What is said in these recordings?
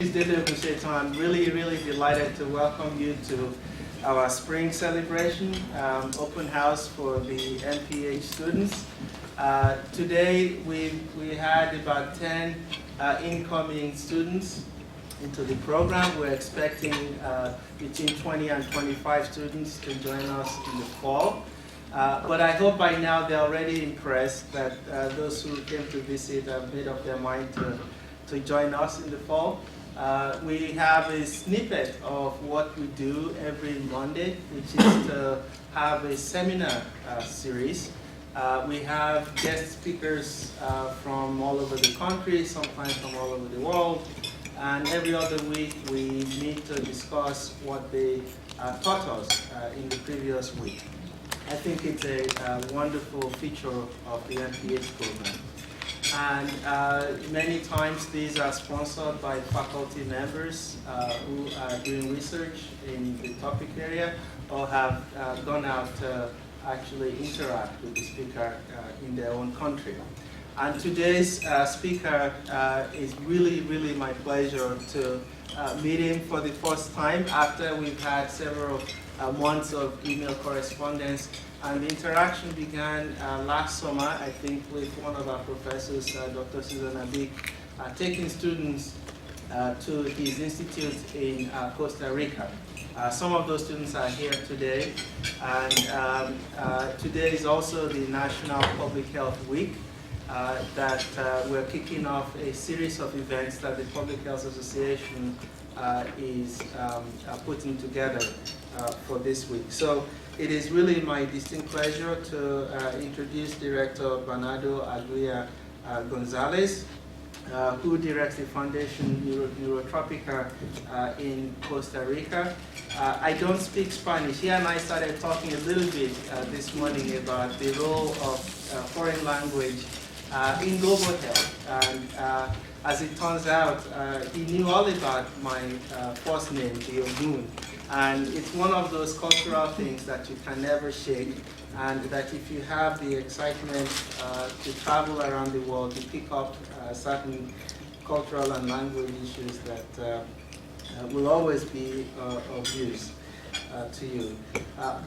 I'm really delighted to welcome you to our spring celebration, open house for the MPH students. Today we had about 10 incoming students into the program. We're expecting between 20 and 25 students to join us in the fall. But I hope by now they're already impressed that those who came to visit have made up their mind to join us in the fall. We have a snippet of what we do every Monday, which is to have a seminar series. We have guest speakers from all over the country, sometimes from all over the world. And every other week we meet to discuss what they taught us in the previous week. I think it's a wonderful feature of the MPH program. And many times these are sponsored by faculty members who are doing research in the topic area or have gone out to actually interact with the speaker in their own country. And today's speaker is really my pleasure to meet him for the first time after we've had several months of email correspondence. And the interaction began last summer, I think, with one of our professors, Dr. Susan Abik, taking students to his institute in Costa Rica. Some of those students are here today. And today is also the National Public Health Week that we're kicking off a series of events that the Public Health Association is putting together for this week. So it is really my distinct pleasure to introduce Director Bernardo Aguirre Gonzalez, who directs the Foundation Neurotropica in Costa Rica. I don't speak Spanish. He and I started talking a little bit this morning about the role of foreign language in global health. And as it turns out, he knew all about my first name, Diogun. And it's one of those cultural things that you can never shake, and that if you have the excitement to travel around the world, you pick up certain cultural and language issues that will always be of use to you.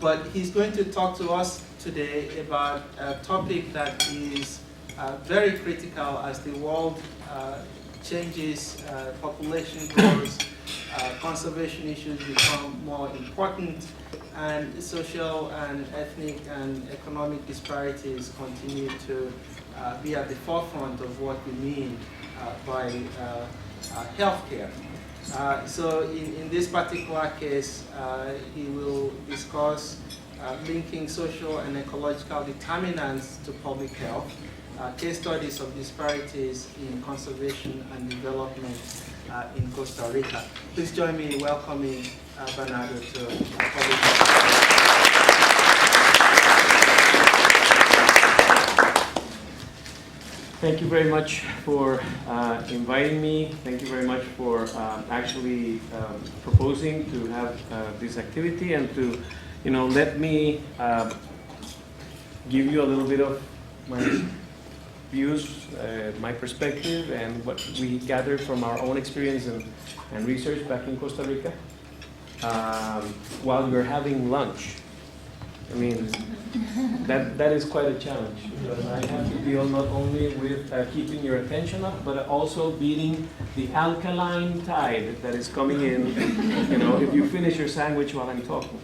But he's going to talk to us today about a topic that is very critical as the world changes, population grows, conservation issues become more important, and social and ethnic and economic disparities continue to be at the forefront of what we mean by healthcare. So in this particular case, he will discuss linking social and ecological determinants to public health, case studies of disparities in conservation and development in Costa Rica. Please join me in welcoming Bernardo to public health. Thank you very much for inviting me. Thank you very much for actually proposing to have this activity and to, let me give you a little bit of my views, my perspective, and what we gathered from our own experience and research back in Costa Rica while we were having lunch. I mean, that is quite a challenge, because I have to deal not only with keeping your attention up, but also beating the alkaline tide that is coming in, if you finish your sandwich while I'm talking.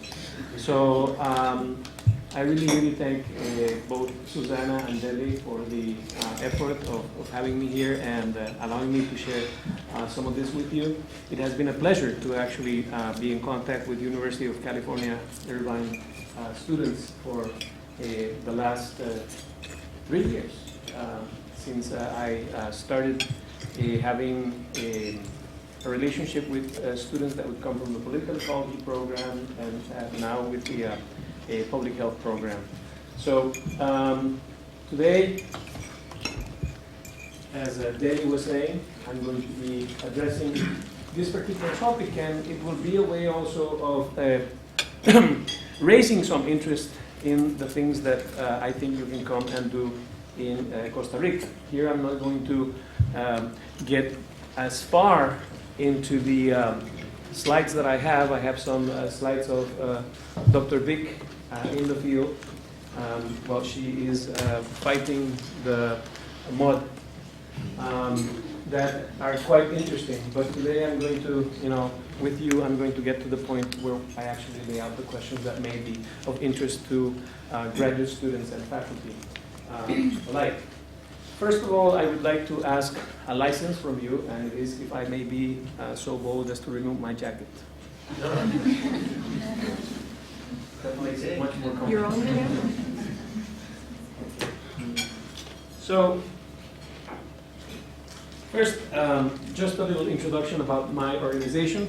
So I really thank both Susanna and Deli for the effort of having me here and allowing me to share some of this with you. It has been a pleasure to actually be in contact with University of California, Irvine students for the last 3 years since I started having a relationship with students that would come from the political ecology program and now with the public health program. So today, as Dani was saying, I'm going to be addressing this particular topic, and it will be a way also of raising some interest in the things that I think you can come and do in Costa Rica. Here I'm not going to get as far into the slides that I have. I have some slides of Dr. Vic in the field while she is fighting the mud that are quite interesting. But today I'm going to, with you, I'm going to get to the point where I actually lay out the questions that may be of interest to graduate students and faculty alike. First of all, I would like to ask a license from you, and it is if I may be so bold as to remove my jacket. That makes it much more comfortable. You're on camera. So, first, just a little introduction about my organization.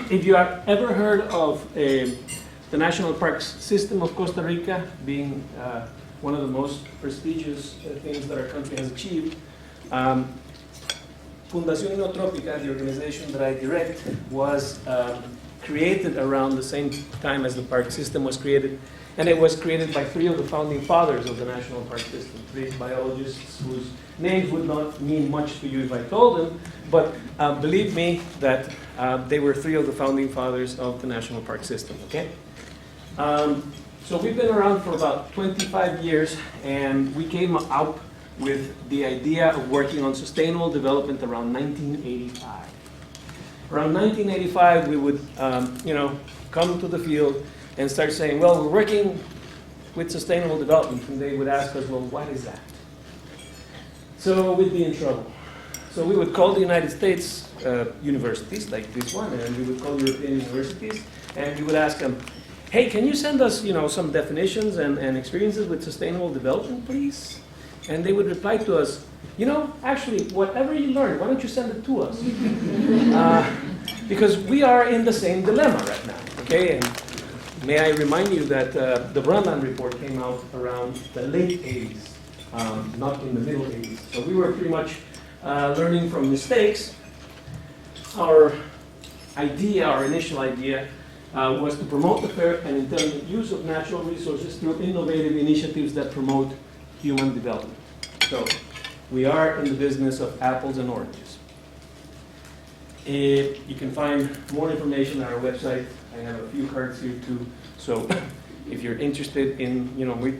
If you have ever heard of the National Parks System of Costa Rica being one of the most prestigious things that our country has achieved, Fundación Inotrópica, the organization that I direct, was created around the same time as the park system was created. And it was created by 3 of the founding fathers of the National Park System, 3 biologists whose names would not mean much to you if I told them, but believe me that they were 3 of the founding fathers of the National Park System, okay? So we've been around for about 25 years, and we came out with the idea of working on sustainable development around 1985. Around 1985, we would, come to the field and start saying, well, we're working with sustainable development, and they would ask us, well, what is that? So we'd be in trouble. So we would call the United States universities, like this one, and we would call European universities, and we would ask them, hey, can you send us, some definitions and experiences with sustainable development, please? And they would reply to us, actually, whatever you learn, why don't you send it to us? Because we are in the same dilemma right now, okay? And may I remind you that the Brundtland report came out around the late 80s, not in the middle 80s. So we were pretty much learning from mistakes. Our initial idea, was to promote the fair and intelligent use of natural resources through innovative initiatives that promote human development. So we are in the business of apples and oranges. You can find more information on our website. I have a few cards here too. So if you're interested in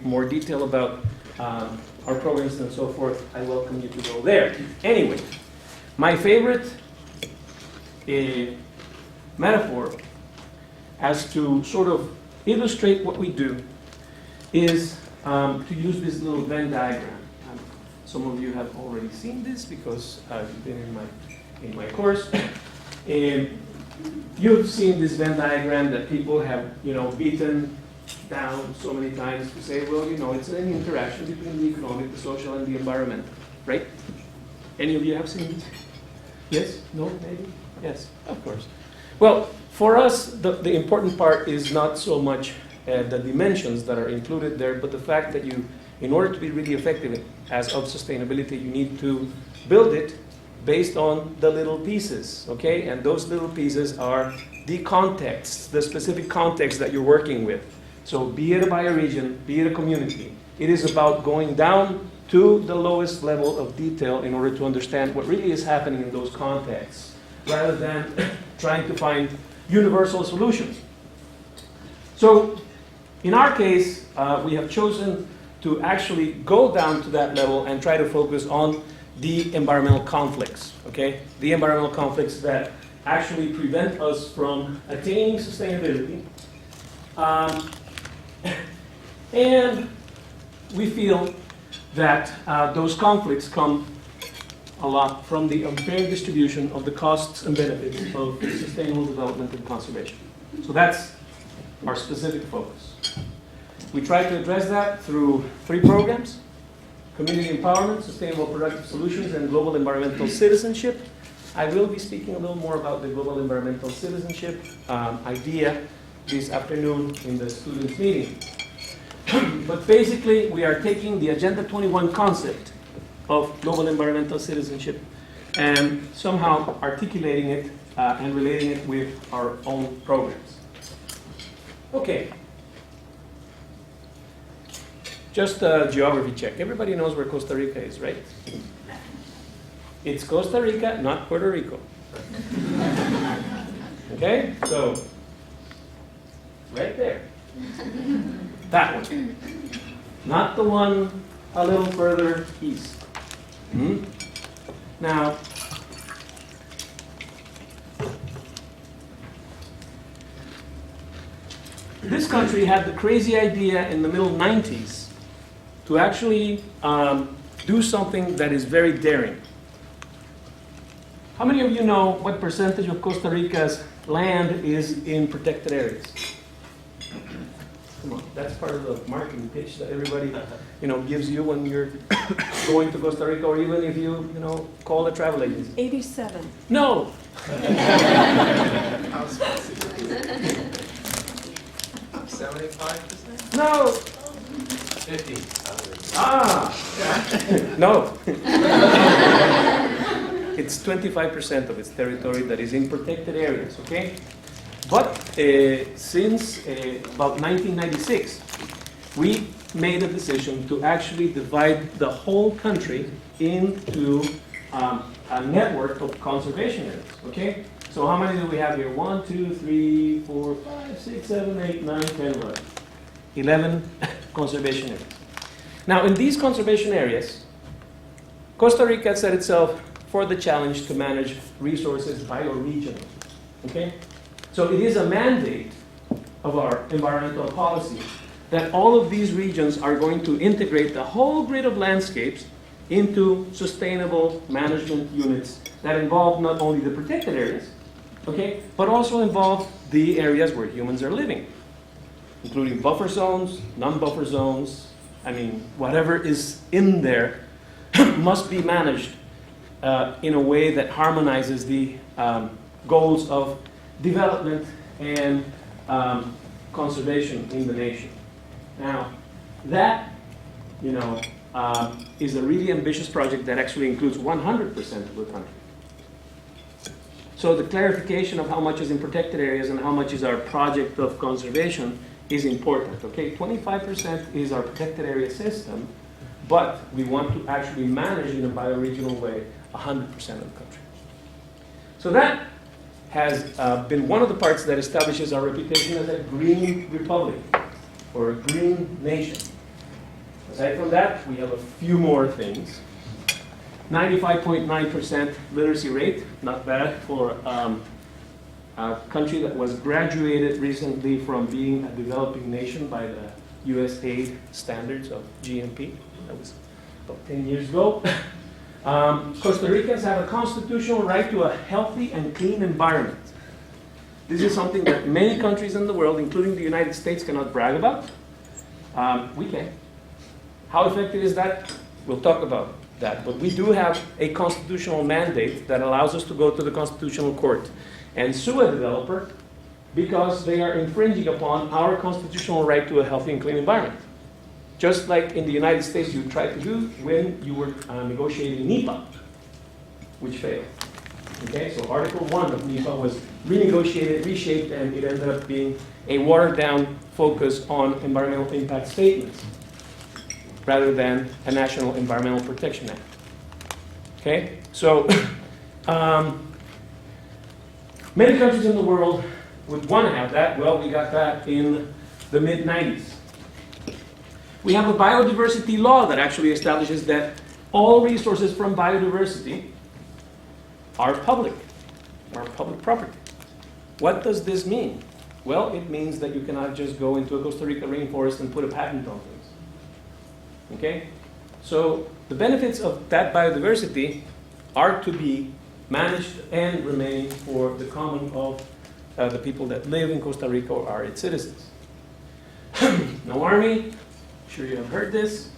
more detail about our programs and so forth, I welcome you to go there. Anyway, my favorite metaphor as to sort of illustrate what we do is to use this little Venn diagram. Some of you have already seen this because you've been in my course. You've seen this Venn diagram that people have beaten down so many times to say, well, it's an interaction between the economic, the social, and the environmental, right? Any of you have seen this? Yes? No? Maybe? Yes, of course. Well, for us, the important part is not so much the dimensions that are included there, but the fact that in order to be really effective as of sustainability, you need to build it based on the little pieces, okay? And those little pieces are the context, the specific context that you're working with. So be it a bioregion, be it a community, it is about going down to the lowest level of detail in order to understand what really is happening in those contexts, rather than trying to find universal solutions. So in our case, we have chosen to actually go down to that level and try to focus on the environmental conflicts, okay? The environmental conflicts that actually prevent us from attaining sustainability. And we feel that those conflicts come a lot from the unfair distribution of the costs and benefits of sustainable development and conservation. So that's our specific focus. We try to address that through 3 programs: community empowerment, sustainable productive solutions, and global environmental citizenship. I will be speaking a little more about the global environmental citizenship idea this afternoon in the students' meeting. But basically, we are taking the Agenda 21 concept of global environmental citizenship and somehow articulating it and relating it with our own programs. Okay. Just a geography check. Everybody knows where Costa Rica is, right? It's Costa Rica, not Puerto Rico. Okay, so right there. That one. Not the one a little further east. Now, this country had the crazy idea in the middle 90s to actually do something that is very daring. How many of you know what percentage of Costa Rica's land is in protected areas? Come on, that's part of the marketing pitch that everybody, gives you when you're going to Costa Rica, or even if you, call a travel agency. 87. No. How specific? 75%? No. 50. No. It's 25% of its territory that is in protected areas, okay? But since about 1996, we made a decision to actually divide the whole country into a network of conservation areas, okay? So how many do we have here? 1, 2, 3, 4, 5, 6, 7, 8, 9, 10, 11. 11 conservation areas. Now, in these conservation areas, Costa Rica set itself for the challenge to manage resources bioregionally, okay? So it is a mandate of our environmental policy that all of these regions are going to integrate the whole grid of landscapes into sustainable management units that involve not only the protected areas, okay, but also involve the areas where humans are living, including buffer zones, non-buffer zones. I mean, whatever is in there must be managed in a way that harmonizes the goals of development and conservation in the nation. Now, that, is a really ambitious project that actually includes 100% of the country. So the clarification of how much is in protected areas and how much is our project of conservation is important, okay? 25% is our protected area system, but we want to actually manage in a bioregional way 100% of the country. So that has been one of the parts that establishes our reputation as a green republic, or a green nation. Aside from that, we have a few more things. 95.9% literacy rate, not bad for a country that was graduated recently from being a developing nation by the USAID standards of GMP. That was about 10 years ago. Costa Ricans have a constitutional right to a healthy and clean environment. This is something that many countries in the world, including the United States, cannot brag about. We can. How effective is that? We'll talk about that. But we do have a constitutional mandate that allows us to go to the Constitutional Court and sue a developer because they are infringing upon our constitutional right to a healthy and clean environment. Just like in the United States you tried to do when you were negotiating NEPA, which failed. Okay, so Article 1 of NEPA was renegotiated, reshaped, and it ended up being a watered-down focus on environmental impact statements rather than a National Environmental Protection Act. Okay, so many countries in the world would want to have that. Well, we got that in the mid-90s. We have a biodiversity law that actually establishes that all resources from biodiversity are public property. What does this mean? Well, it means that you cannot just go into a Costa Rica rainforest and put a patent on things. Okay? So the benefits of that biodiversity are to be managed and remain for the common of the people that live in Costa Rica or are its citizens. No army. I'm sure you have heard this.